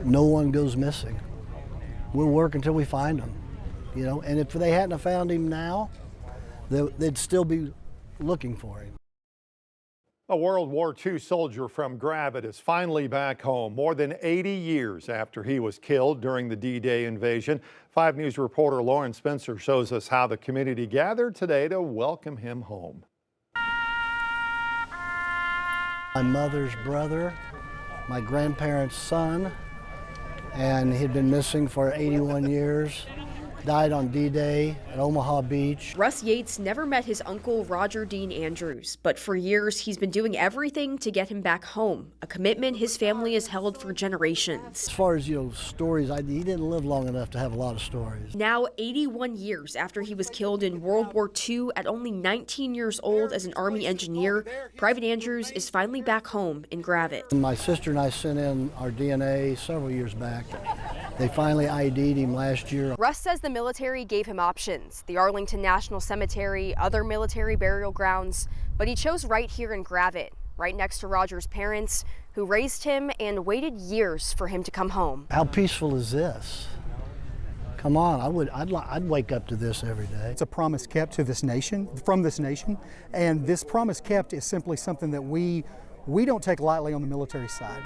no one goes missing. We'll work until we find them, you know, and if they hadn't have found him now, they'd still be looking for him. A World War II soldier from Gravette is finally back home more than 80 years after he was killed during the D-Day invasion. 5 News reporter Lauren Spencer shows us how the community gathered today to welcome him home. My mother's brother, my grandparents' son, and he'd been missing for 81 years. Died on D-Day at Omaha Beach. Russ Yates never met his uncle Rodger Dean Andrews, but for years he's been doing everything to get him back home, a commitment his family has held for generations. As far as, stories, he didn't live long enough to have a lot of stories. Now, 81 years after he was killed in World War II at only 19 years old as an Army engineer, Private Andrews is finally back home in Gravette. My sister and I sent in our DNA several years back. They finally ID'd him last year. Russ says the military gave him options, the Arlington National Cemetery, other military burial grounds, but he chose right here in Gravette, right next to Rodger's parents, who raised him and waited years for him to come home. How peaceful is this? Come on, I'd wake up to this every day. It's a promise kept to this nation, from this nation, and this promise kept is simply something that we don't take lightly on the military side.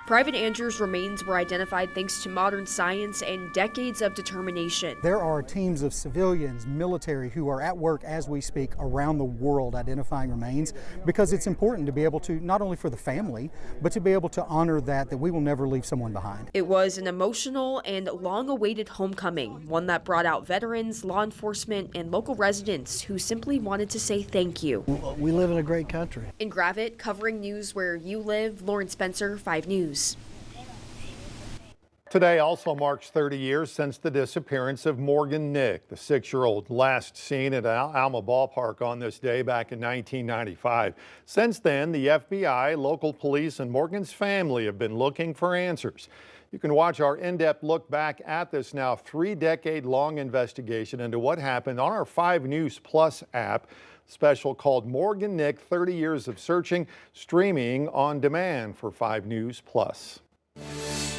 Private Andrews' remains were identified thanks to modern science and decades of determination. There are teams of civilians, military, who are at work as we speak around the world identifying remains, because it's important to be able to, not only for the family, but to be able to honor that we will never leave someone behind. It was an emotional and long-awaited homecoming, one that brought out veterans, law enforcement, and local residents who simply wanted to say thank you. We live in a great country. In Gravette, covering news where you live, Lauren Spencer, 5 News. Today also marks 30 years since the disappearance of Morgan Nick, the 6-year-old last seen at Alma Ballpark on this day back in 1995. Since then, the FBI, local police, and Morgan's family have been looking for answers. You can watch our in-depth look back at this now 3-decade-long investigation into what happened on our 5 News Plus app. Special called Morgan Nick 30 Years of Searching, streaming on demand for 5 News Plus.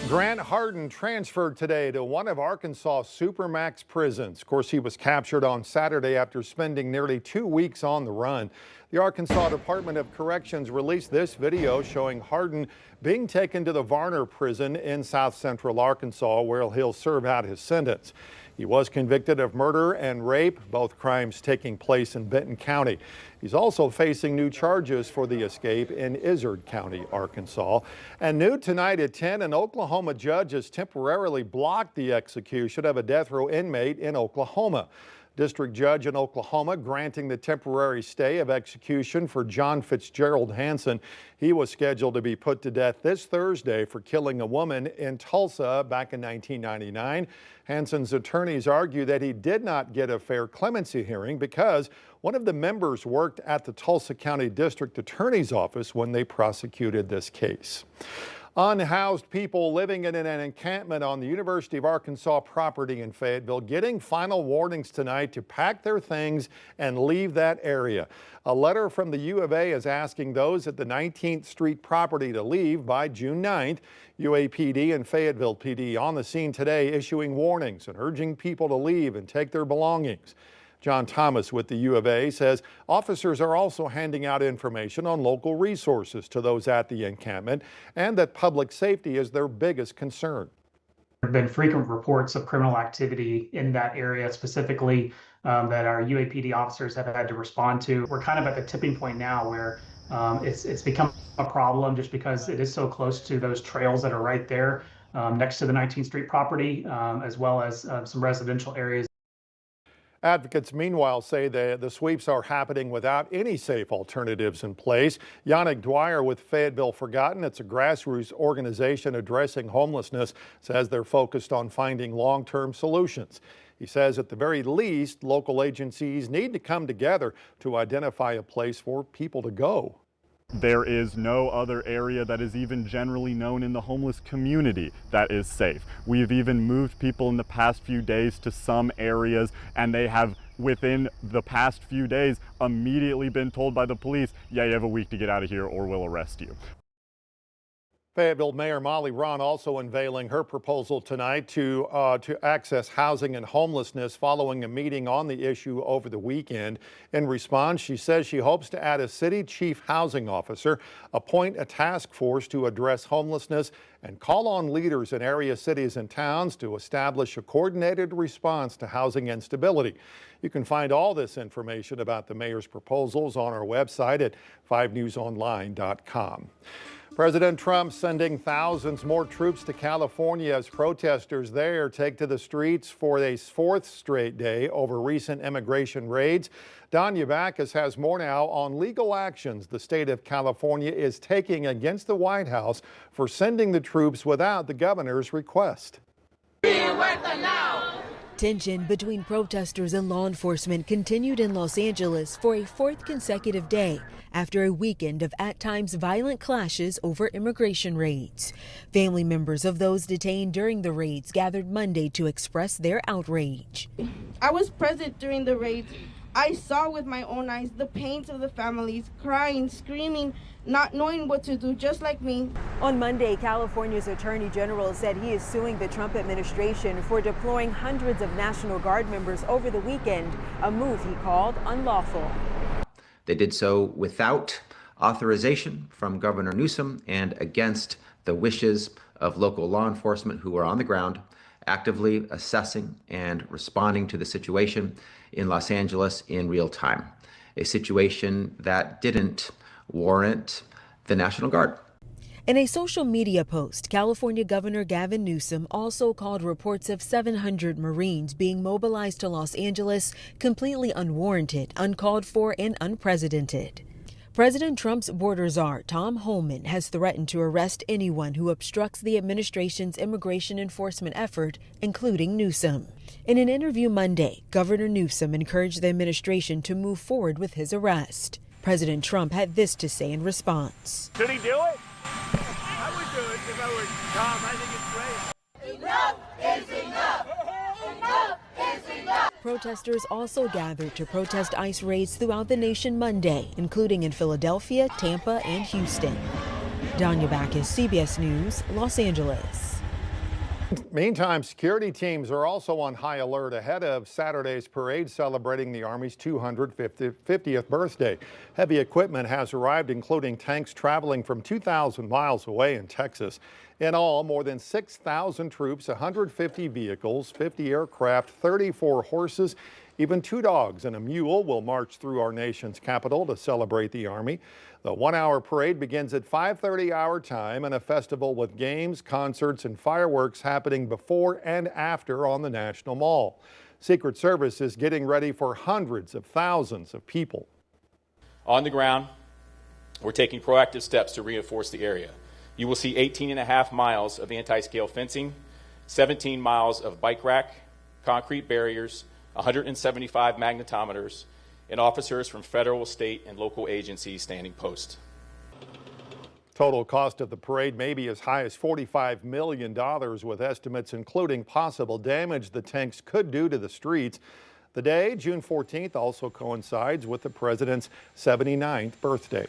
Grant Harden transferred today to one of Arkansas' Supermax prisons. Of course, he was captured on Saturday after spending nearly 2 weeks on the run. The Arkansas Department of Corrections released this video showing Harden being taken to the Varner prison in south central Arkansas, where he'll serve out his sentence. He was convicted of murder and rape, both crimes taking place in Benton County. He's also facing new charges for the escape in Izard County, Arkansas. And new tonight at 10, an Oklahoma judge has temporarily blocked the execution of a death row inmate in Oklahoma. District judge in Oklahoma granting the temporary stay of execution for John Fitzgerald Hansen. He was scheduled to be put to death this Thursday for killing a woman in Tulsa back in 1999. Hansen's attorneys argue that he did not get a fair clemency hearing because one of the members worked at the Tulsa County District Attorney's Office when they prosecuted this case. Unhoused people living in an encampment on the University of Arkansas property in Fayetteville getting final warnings tonight to pack their things and leave that area. A letter from the U of A is asking those at the 19th Street property to leave by June 9th. UAPD and Fayetteville PD on the scene today issuing warnings and urging people to leave and take their belongings. John Thomas with the U of A says officers are also handing out information on local resources to those at the encampment and that public safety is their biggest concern. There have been frequent reports of criminal activity in that area specifically that our UAPD officers have had to respond to. We're kind of at the tipping point now where it's become a problem just because it is so close to those trails that are right there next to the 19th Street property, as well as some residential areas. Advocates, meanwhile, say the sweeps are happening without any safe alternatives in place. Yannick Dwyer with Fayetteville Forgotten, it's a grassroots organization addressing homelessness, says they're focused on finding long-term solutions. He says at the very least, local agencies need to come together to identify a place for people to go. There is no other area that is even generally known in the homeless community that is safe. We've even moved people in the past few days to some areas, and they have, within the past few days, immediately been told by the police, yeah, you have a week to get out of here or we'll arrest you. Fayetteville Mayor Molly Ron also unveiling her proposal tonight to access housing and homelessness following a meeting on the issue over the weekend. In response, she says she hopes to add a city chief housing officer, appoint a task force to address homelessness, and call on leaders in area cities and towns to establish a coordinated response to housing instability. You can find all this information about the mayor's proposals on our website at 5newsonline.com. President Trump sending thousands more troops to California as protesters there take to the streets for a fourth straight day over recent immigration raids. Danya Backus has more now on legal actions the state of California is taking against the White House for sending the troops without the governor's request. Tension between protesters and law enforcement continued in Los Angeles for a fourth consecutive day after a weekend of at times violent clashes over immigration raids. Family members of those detained during the raids gathered Monday to express their outrage. I was present during the raids. I saw with my own eyes the pains of the families, crying, screaming, not knowing what to do, just like me. On Monday, California's Attorney General said he is suing the Trump administration for deploying hundreds of National Guard members over the weekend, a move he called unlawful. They did so without authorization from Governor Newsom and against the wishes of local law enforcement who are on the ground, actively assessing and responding to the situation in Los Angeles in real time, a situation that didn't warrant the National Guard. In a social media post, California Governor Gavin Newsom also called reports of 700 Marines being mobilized to Los Angeles completely unwarranted, uncalled for, and unprecedented. President Trump's border czar, Tom Homan, has threatened to arrest anyone who obstructs the administration's immigration enforcement effort, including Newsom. In an interview Monday, Governor Newsom encouraged the administration to move forward with his arrest. President Trump had this to say in response. Should he do it? I would do it if I were Tom. I think it's great. Enough is enough. Enough is enough. Protesters also gathered to protest ICE raids throughout the nation Monday, including in Philadelphia, Tampa, and Houston. Danya Backus, CBS News, Los Angeles. Meantime, security teams are also on high alert ahead of Saturday's parade celebrating the Army's 250th birthday. Heavy equipment has arrived, including tanks traveling from 2,000 miles away in Texas. In all, more than 6,000 troops, 150 vehicles, 50 aircraft, 34 horses, even 2 dogs and a mule will march through our nation's capital to celebrate the Army. The 1-hour parade begins at 5:30 our time and a festival with games, concerts, and fireworks happening before and after on the National Mall. Secret Service is getting ready for hundreds of thousands of people. On the ground, we're taking proactive steps to reinforce the area. You will see 18.5 miles of anti-scale fencing, 17 miles of bike rack, concrete barriers, 175 magnetometers, and officers from federal, state, and local agencies standing post. Total cost of the parade may be as high as $45 million, with estimates including possible damage the tanks could do to the streets. The day, June 14th, also coincides with the president's 79th birthday.